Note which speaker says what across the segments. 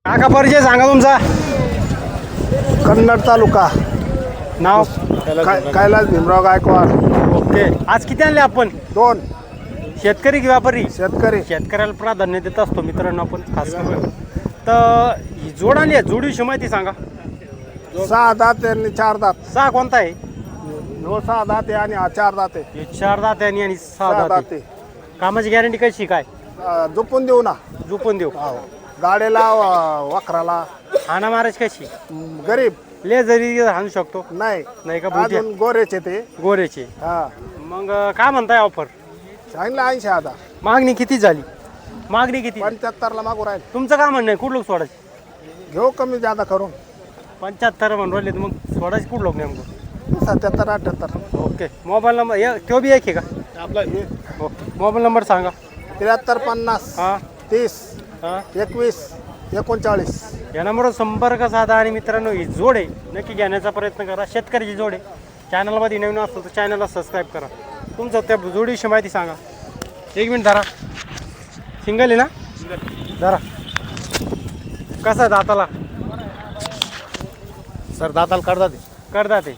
Speaker 1: काका परिचय सांगा तुमचा.
Speaker 2: कन्नड तालुका
Speaker 1: नाव.
Speaker 2: कैलास भीमराव गायकवाड.
Speaker 1: ओके. आज किती आणले आपण?
Speaker 2: 2
Speaker 1: शेतकरी की व्यापारी?
Speaker 2: शेतकरी.
Speaker 1: शेतकऱ्याला प्राधान्य देत असतो मित्रांनो आपण खास करून. तर ही जोड आली आहे, जोडीविषयी माहिती सांगा.
Speaker 2: 6 दात आणि 4 दात.
Speaker 1: 6 कोणता आहे?
Speaker 2: हो 6 दात आहे आणि हा 4 दात आहे.
Speaker 1: हे 4 दात आहे आणि 6
Speaker 2: 6
Speaker 1: दात
Speaker 2: दात
Speaker 1: आहे.
Speaker 2: आहे.
Speaker 1: कामाची गॅरंटी कशी काय?
Speaker 2: झोपून देऊ ना.
Speaker 1: झोपून देऊ.
Speaker 2: गाडीला वखराला.
Speaker 1: हाना महाराज कशी?
Speaker 2: गरीब
Speaker 1: ले जरी आणू शकतो?
Speaker 2: नाही
Speaker 1: नाही का? बुद्धी
Speaker 2: अजून गोरेचे ते.
Speaker 1: गोरेचे.
Speaker 2: हा
Speaker 1: मग काय म्हणताय ऑफर?
Speaker 2: सांगितलं 80 आता.
Speaker 1: मागणी किती झाली? मागणी किती?
Speaker 2: 75 ला मागू राहील.
Speaker 1: तुमचं काय म्हणणं आहे? कुठं लोक सोडायचे?
Speaker 2: घेऊ कमी जादा करून.
Speaker 1: 75 म्हणून राहिले तर मग सोडायचे कुठं लोक नेमकं?
Speaker 2: 77 78.
Speaker 1: ओके. मोबाईल नंबर तो बी एक आहे का?
Speaker 2: आपला
Speaker 1: ओके. मोबाईल नंबर सांगा.
Speaker 2: 73 50
Speaker 1: हां
Speaker 2: 30
Speaker 1: हां
Speaker 2: 21 39.
Speaker 1: या नंबरवर संपर्क साधा. आणि मित्रांनो ही जोड आहे, नक्की घेण्याचा प्रयत्न करा. शेतकऱ्याची जोड आहे. चॅनलमध्ये नवीन असतो तर चॅनलला सबस्क्राईब करा. तुमचं त्या जोडीविषयी माहिती सांगा. 1 मिनिट धरा. सिंगल आहे ना? धरा. कसा आहे दाताला?
Speaker 3: सर दाताला काढतात
Speaker 1: करता ते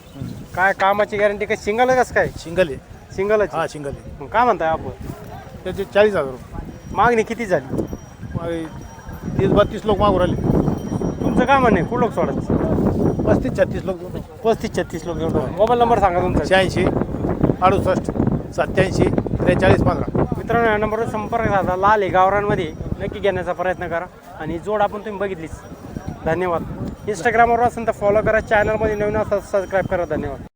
Speaker 1: काय कामाची गॅरंटी काय? सिंगल आहे कसं काय?
Speaker 3: सिंगल आहे.
Speaker 1: सिंगलच.
Speaker 3: हा सिंगल आहे.
Speaker 1: मग काय म्हणताय आपण?
Speaker 3: त्याचे 40,000 रुपये.
Speaker 1: मागणी किती झाली?
Speaker 3: 30-32 लोक मागू राहिले.
Speaker 1: तुमचं काय म्हणणं आहे? कुठं लोक सोडायचं?
Speaker 3: 35-36 लोक.
Speaker 1: 35-36 लोक एवढं. मोबाईल नंबर सांगा तुमचा.
Speaker 3: 86 68 87 43 15.
Speaker 1: मित्रांनो या नंबरवर संपर्क साधा. लाल आहे गावरांमध्ये. नक्की घेण्याचा प्रयत्न करा. आणि जोड आपण तुम्ही बघितलीच. धन्यवाद. इंस्टाग्रामवर असेल तर फॉलो करा. चॅनलमध्ये नवीन असं सबस्क्राईब करा. धन्यवाद.